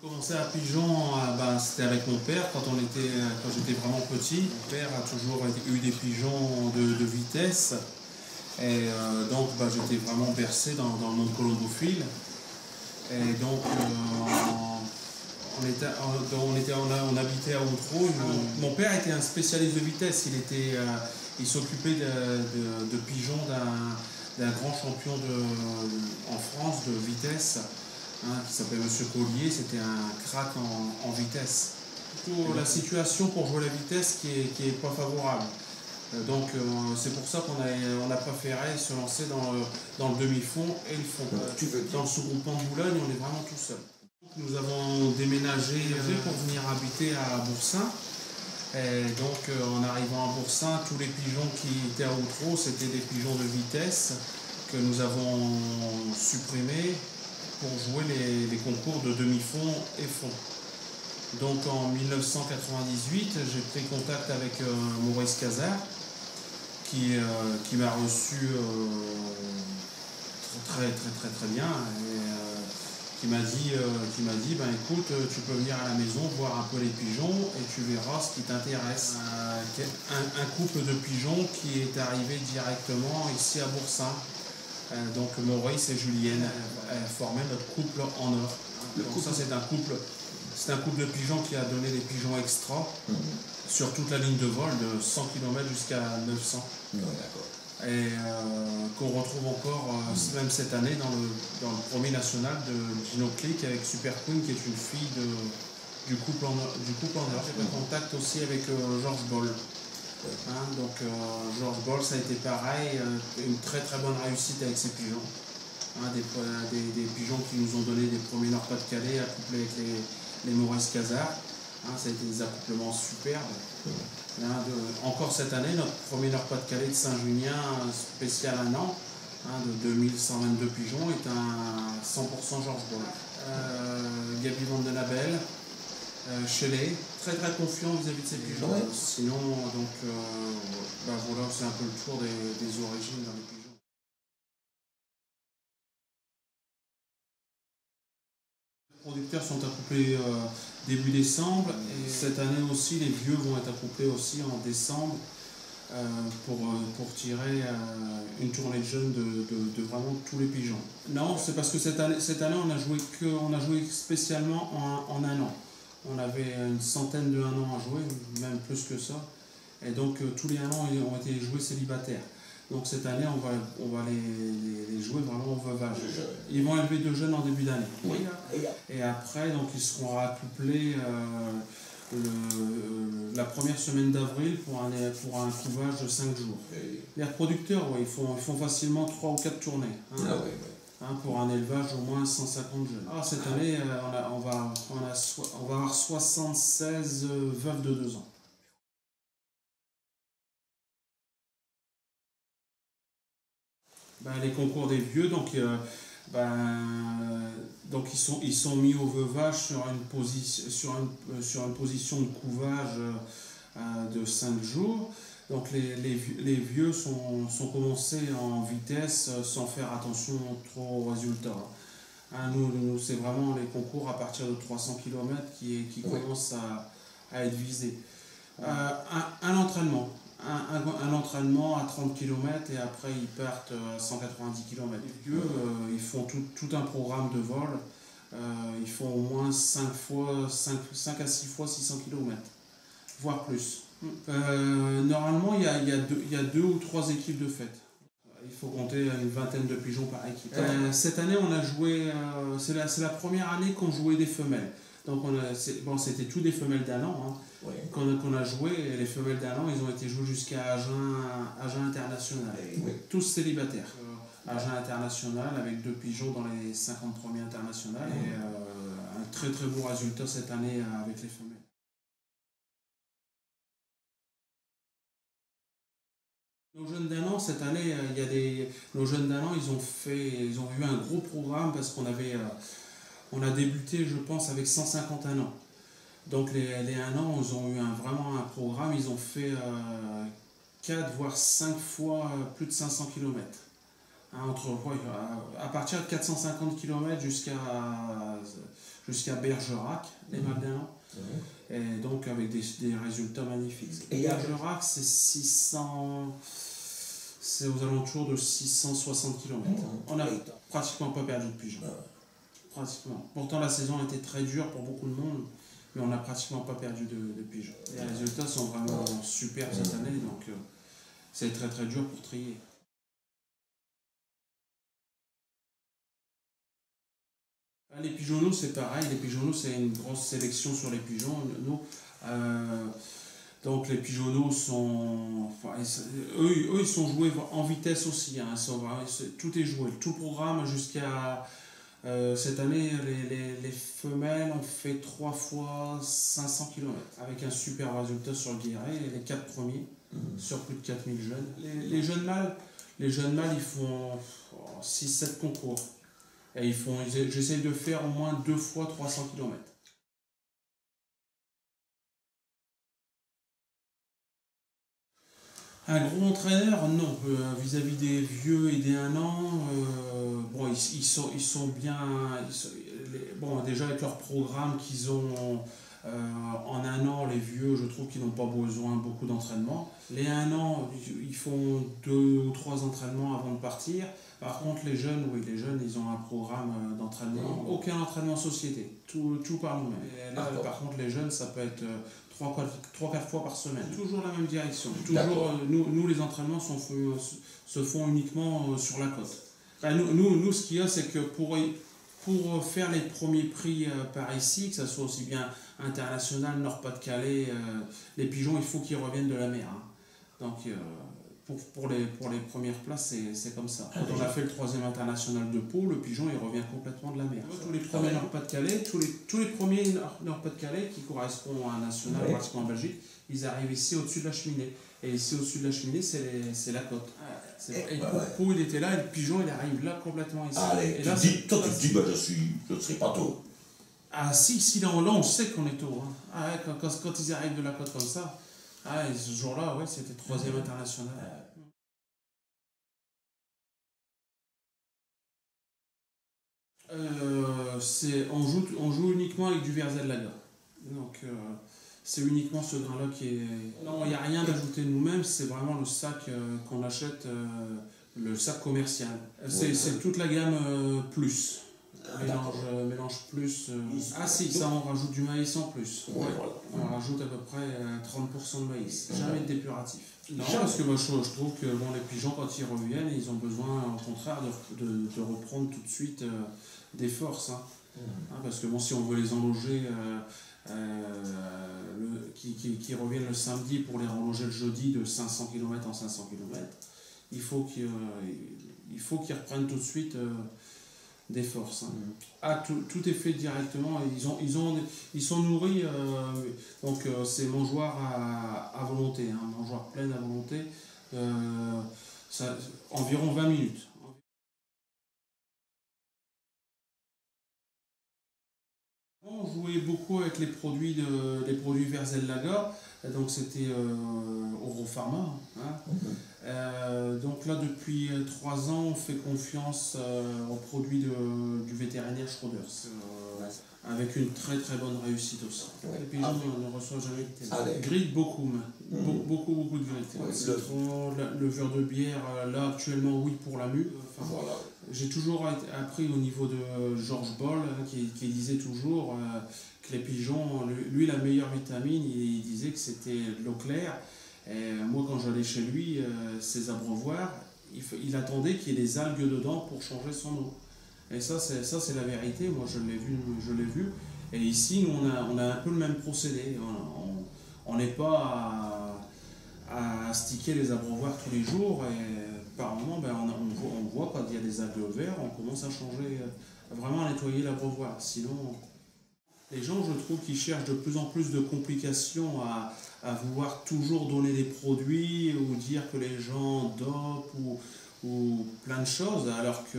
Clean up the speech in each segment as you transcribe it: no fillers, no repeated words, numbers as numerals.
Commencé à Pigeon, c'était avec mon père quand j'étais vraiment petit. Mon père a toujours eu des pigeons de vitesse et donc j'étais vraiment bercé dans le monde colombophile. Et donc on habitait à Outreau. Mon père était un spécialiste de vitesse. Il s'occupait de pigeons d'un grand champion en France de vitesse. Qui s'appelait Monsieur Collier, c'était un crack en vitesse. Plutôt la situation pour jouer la vitesse qui est pas favorable. Donc c'est pour ça qu'on a préféré se lancer dans le demi-fond et le fond. Dans le sous-groupement de Boulogne, on est vraiment tout seul. Nous avons déménagé pour venir habiter à Boursin. Et donc en arrivant à Boursin, tous les pigeons qui étaient à Outreau, c'était des pigeons de vitesse que nous avons supprimés pour jouer les concours de demi-fond et fond. Donc en 1998, j'ai pris contact avec Maurice Cazard qui m'a reçu très bien et qui m'a dit écoute, tu peux venir à la maison voir un peu les pigeons et tu verras ce qui t'intéresse. Un couple de pigeons qui est arrivé directement ici à Boursin. Donc Maurice et Julienne formaient notre couple en or. Donc ça c'est un couple de pigeons qui a donné des pigeons extra sur toute la ligne de vol de 100 km jusqu'à 900. Et qu'on retrouve encore même cette année dans le premier national de Gino Click avec Super Queen qui est une fille du couple en or. J'ai pris contact aussi avec Georges Boll. Donc Georges Boll, ça a été pareil, une très bonne réussite avec ses pigeons. Des pigeons qui nous ont donné des premiers Nord-Pas-de-Calais accouplés avec les Maurice Cazard. Ça a été des accouplements superbes. Encore cette année, notre premier Nord-Pas-de-Calais de Saint-Junien spécial 1 an, de 2122 pigeons, est un 100% Georges Boll. Gabi Vandenabel, Shelley, très confiant vis-à-vis de ses pigeons. Sinon, voilà, c'est un peu le tour des origines dans les pigeons. Les producteurs sont accouplés début décembre et cette année aussi, les vieux vont être accouplés aussi en décembre pour tirer une tournée de jeunes de vraiment tous les pigeons. Non, c'est parce que cette année on a joué spécialement en 1 an. On avait une centaine de 1 an à jouer, même plus que ça. Et donc tous les 1 an ont été joués célibataires. Donc cette année, on va les jouer vraiment au veuvage. Ils vont élever 2 jeunes en début d'année. Et après, donc, ils seront accouplés la première semaine d'avril pour un couvage de 5 jours. Les reproducteurs, ils font facilement 3 ou 4 tournées. Pour un élevage au moins 150 jeunes. Cette année, on va avoir 76 veuves de 2 ans. Les concours des vieux, donc ils sont mis au veuvage sur une position de couvage de 5 jours. Donc les vieux sont commencés en vitesse sans faire attention trop aux résultats. Nous c'est vraiment les concours à partir de 300 km qui commencent à être visés. Un entraînement. Un entraînement à 30 km et après ils partent à 190 km. Les vieux, ils font tout un programme de vol. Ils font au moins 5 à 6 fois 600 km, voire plus. Normalement, il y a 2 ou 3 équipes de fête. Il faut compter une vingtaine de pigeons par équipe. Cette année, on a joué, c'est la première année qu'on jouait des femelles. Donc c'était tous des femelles d'1 an qu'on a joué, et les femelles d'1 an, ils ont été joués jusqu'à Agen International. Tous célibataires. Agen International avec 2 pigeons dans les 50 premiers internationales et un très beau résultat cette année avec les femelles. Nos jeunes d'1 an, cette année, nos jeunes d'1 an, ils ont eu un gros programme parce on a débuté, je pense, avec 151 ans. Donc les 1 an, ils ont eu vraiment un programme, ils ont fait 4 voire 5 fois plus de 500 km. Hein, à partir de 450 km jusqu'à Bergerac, les mâles d'un an. Et donc avec des résultats magnifiques. Et Bergerac, c'est 600... C'est aux alentours de 660 km. On n'a pratiquement pas perdu de pigeons. Pratiquement. Pourtant, la saison a été très dure pour beaucoup de monde, mais on n'a pratiquement pas perdu de pigeons. Les résultats sont vraiment super cette année, donc c'est très très dur pour trier. Les pigeonneaux, c'est pareil. Les pigeonneaux, c'est une grosse sélection sur les pigeons. Donc les pigeonneaux sont... Enfin, eux, ils sont joués en vitesse aussi. Hein, tout est joué. Tout programme jusqu'à... cette année, les femelles ont fait 3 fois 500 km. Avec un super résultat sur le Guéret. Les 4 premiers, sur plus de 4000 jeunes. Les jeunes mâles, ils font 6-7 concours. Et j'essaie de faire au moins 2 fois 300 km. Un gros entraîneur, non. Vis-à-vis des vieux et des 1 an, bon, ils sont bien. Bon, déjà avec leur programme qu'ils ont en 1 an, les vieux, je trouve qu'ils n'ont pas besoin beaucoup d'entraînement. Les 1 an, ils font 2 ou 3 entraînements avant de partir. Par contre, les jeunes, oui, ils ont un programme d'entraînement. Aucun entraînement société, tout par nous-mêmes. Là, par contre, les jeunes, ça peut être 3-4 fois par semaine. Toujours la même direction. Toujours, nous, les entraînements se font uniquement sur la côte. Enfin, nous, ce qu'il y a, c'est que pour faire les premiers prix par ici, que ce soit aussi bien international, Nord-Pas-de-Calais, les pigeons, il faut qu'ils reviennent de la mer. Hein. Donc, pour les premières places, c'est comme ça. Quand on a fait le 3e international de Pau, le pigeon, il revient complètement de la mer. Tous les premiers Nord-Pas-de-Calais, tous les premiers Nord-Pas-de-Calais qui correspondent à un national, pratiquement en Belgique, ils arrivent ici au-dessus de la cheminée. Et ici au-dessus de la cheminée, c'est la côte. Et Pau, il était là, et le pigeon, il arrive là, complètement ici. Allez, et là, tu te dis, je ne serai pas tôt. Ah si, là on sait qu'on est tôt. Hein. Ah, ouais, quand ils arrivent de la côte comme ça, et ce jour-là, ouais, c'était 3e international. On joue uniquement avec du Verzellaga. Donc c'est uniquement ce grain-là qui est... Non, il n'y a rien d'ajouté de nous-mêmes, c'est vraiment le sac qu'on achète, le sac commercial. C'est toute la gamme plus. Mélange plus. Ah si, ça on rajoute du maïs en plus. Ouais, voilà. On rajoute à peu près 30% de maïs. Jamais de dépuratif. Non, parce que moi, je trouve que les pigeons, quand ils reviennent, ils ont besoin au contraire de reprendre tout de suite des forces. Hein. Parce que bon, si on veut les enloger, qui reviennent le samedi pour les renloger le jeudi de 500 km en 500 km, il faut qu'ils reprennent tout de suite des forces. Hein. Ah, tout est fait directement. Ils sont nourris, donc c'est mangeoire à volonté, hein, mangeoire pleine à volonté, environ 20 minutes. On jouait beaucoup avec les produits Verzellaga, donc c'était Europharma. Hein. Donc là, depuis 3 ans, on fait confiance aux produits du vétérinaire Schroders, avec une très très bonne réussite aussi. Les pigeons ne reçoivent jamais de grille, beaucoup de grille. Le verre de bière, là actuellement, oui, pour la mue. Enfin, voilà. J'ai toujours appris au niveau de Georges Boll, qui disait toujours que les pigeons, lui, la meilleure vitamine, il disait que c'était de l'eau claire. Et moi, quand j'allais chez lui, ses abreuvoirs, il attendait qu'il y ait des algues dedans pour changer son eau. Et ça, c'est la vérité. Moi, je l'ai vu. Et ici, nous, on a un peu le même procédé. On n'est pas à sticker les abreuvoirs tous les jours. Et par moment, on voit quand il y a des algues au vert, on commence à changer, vraiment à nettoyer l'abreuvoir. Sinon, les gens, je trouve, qu'ils cherchent de plus en plus de complications à vouloir toujours donner des produits ou dire que les gens dopent ou plein de choses, alors que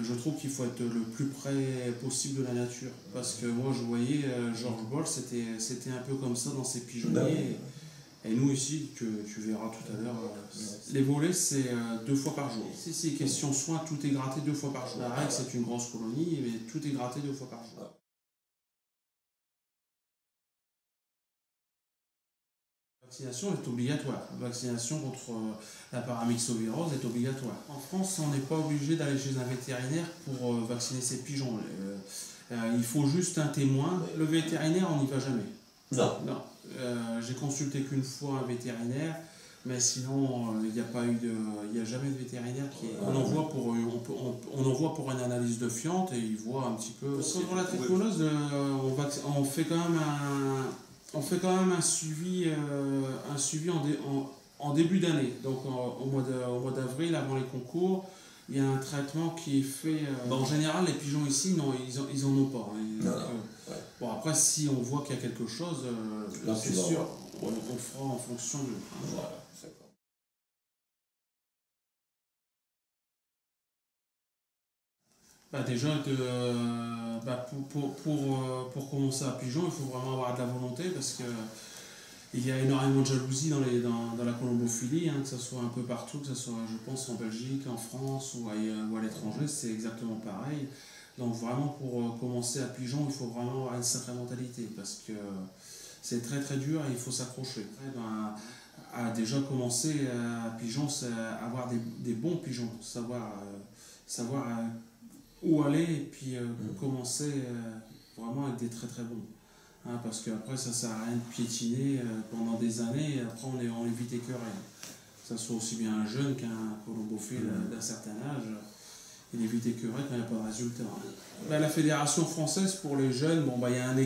je trouve qu'il faut être le plus près possible de la nature. Parce que moi, je voyais Georges Boll, c'était un peu comme ça dans ses pigeonniers. Et nous ici, tu verras tout à l'heure, les volets c'est 2 fois par jour. Si c'est question soin, tout est gratté 2 fois par jour. La règle c'est une grosse colonie, mais tout est gratté 2 fois par jour. La vaccination est obligatoire. La vaccination contre la paramyxovirose est obligatoire. En France, on n'est pas obligé d'aller chez un vétérinaire pour vacciner ses pigeons. Il faut juste un témoin. Le vétérinaire, on n'y va jamais. Non. Non. J'ai consulté qu'une fois un vétérinaire, mais sinon, il n'y a pas eu de, il n'y a jamais de vétérinaire qui est. On envoie pour une analyse de fiente et il voit un petit peu. Pour la trichomoniase, on fait quand même un suivi en début d'année. Donc au mois d'avril, avant les concours, il y a un traitement qui est fait. En général, les pigeons ici, non, ils en ont pas. Bon, après, si on voit qu'il y a quelque chose, c'est sûr, on fera en fonction de. Voilà, d'accord. Déjà, pour commencer à pigeon, il faut vraiment avoir de la volonté parce que il y a énormément de jalousie dans la colombophilie, que ce soit un peu partout, que ce soit, je pense, en Belgique, en France ou à l'étranger, c'est exactement pareil. Donc vraiment, pour commencer à pigeon, il faut vraiment avoir une sacrée mentalité parce que c'est très très dur et il faut s'accrocher. À déjà commencer à pigeon, c'est avoir des bons pigeons, savoir où aller et puis commencer vraiment avec des très très bons. Parce qu'après, ça ne sert à rien de piétiner pendant des années et après on est vite écœuré. Que ce soit aussi bien un jeune qu'un colombophile d'un certain âge, il est vite écœuré quand il n'y a pas de résultat. La Fédération française pour les jeunes, il y a un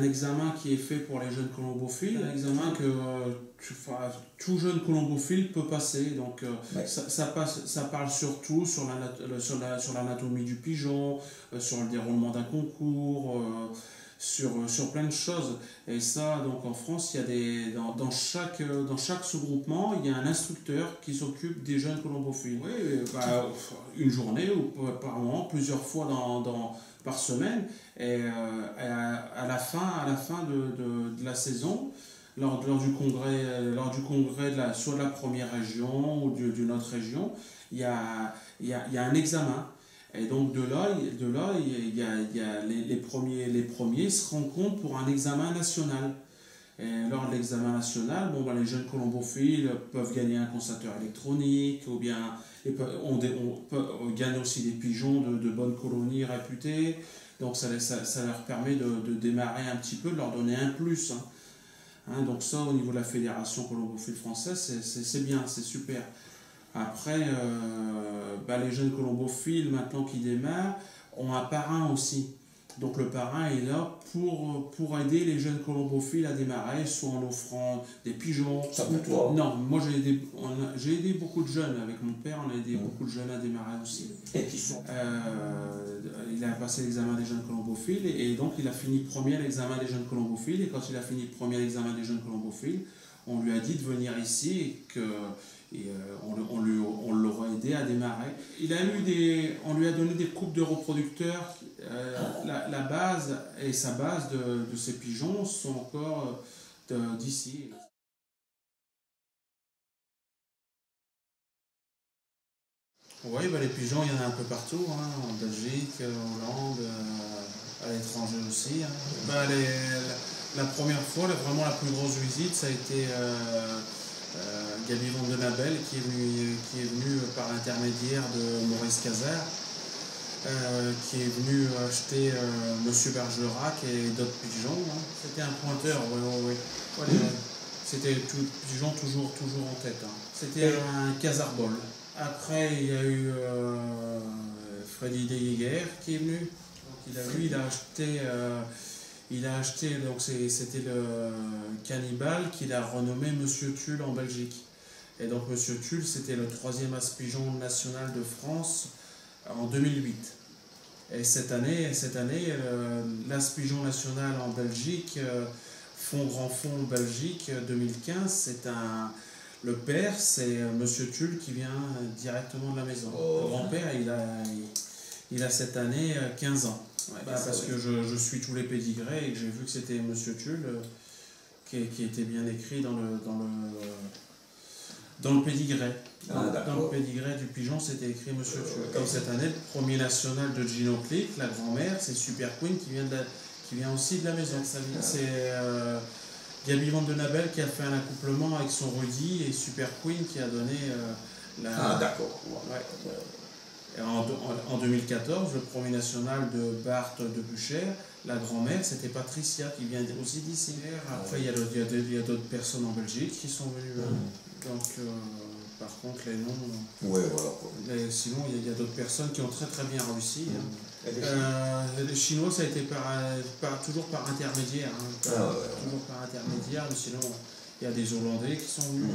examen qui est fait pour les jeunes colombophiles, un examen que tout jeune colombophile peut passer. Donc ça parle surtout sur l'anatomie du pigeon, sur le déroulement d'un concours. Sur plein de choses. Et ça, donc en France, il y a dans chaque sous-groupement, il y a un instructeur qui s'occupe des jeunes colombophiles. Oui, une journée ou par mois, plusieurs fois par semaine. Et à la fin de la saison, lors du congrès soit de la première région ou d'une autre région, il y a un examen. Et donc de là il y a les premiers se rencontrent pour un examen national. Et lors de l'examen national, les jeunes colombophiles peuvent gagner un constateur électronique, ou bien on gagne aussi des pigeons de bonnes colonies réputées. Donc ça leur permet de démarrer un petit peu, de leur donner un plus. Donc ça, au niveau de la Fédération colombophile française, c'est bien, c'est super. Après, les jeunes colombophiles, maintenant qui démarrent, ont un parrain aussi. Donc le parrain est là pour aider les jeunes colombophiles à démarrer, soit en offrant des pigeons. Ça pour toi? Non, moi j'ai aidé beaucoup de jeunes. Avec mon père, on a aidé beaucoup de jeunes à démarrer aussi. Et qui sont il a passé l'examen des jeunes colombophiles et donc il a fini premier à l'examen des jeunes colombophiles. Et quand il a fini premier à l'examen des jeunes colombophiles, on lui a dit de venir ici on l'aura aidé à démarrer. On lui a donné des coupes de reproducteurs. La base et sa base de ces pigeons sont encore d'ici. Oui, les pigeons, il y en a un peu partout, en Belgique, en Hollande, à l'étranger aussi. La première fois, vraiment la plus grosse visite, ça a été Gaby Van de Nabel qui est venu par l'intermédiaire de Maurice Cazard, qui est venu acheter Monsieur Bergerac et d'autres pigeons. C'était un pointeur, oui. C'était tout pigeon toujours en tête. C'était un Casarbol. Après, il y a eu Freddy Deyeger qui est venu. Donc, il a acheté, donc c'était le cannibale qu'il a renommé Monsieur Tulle en Belgique. Et donc Monsieur Tulle, c'était le 3e as-pigeon national de France en 2008. Et cette année l'as-pigeon national en Belgique, Grand Fond Belgique 2015, le père, c'est Monsieur Tulle qui vient directement de la maison. Le grand-père, il a cette année 15 ans. Parce que je suis tous les pédigrés et que j'ai vu que c'était Monsieur Tulle qui était bien écrit dans le pédigré. Dans le pédigré du pigeon, c'était écrit Monsieur Tueux. Et cette année, le premier national de Gino Click, la grand-mère, c'est Super Queen qui vient aussi de la maison. C'est Gaby Van de Nabel qui a fait un accouplement avec son Rudy et Super Queen qui a donné la. Ah, d'accord. Ouais. Et en 2014, le premier national de Barthes de Bucher, la grand-mère, c'était Patricia qui vient aussi d'ici. Après, il y a d'autres personnes en Belgique qui sont venues. Donc, par contre, les noms. Ouais, voilà. Sinon, il y a d'autres personnes qui ont très très bien réussi. Les Chinois, ça a été toujours par intermédiaire. Toujours par intermédiaire, mais sinon, il y a des Hollandais qui sont venus.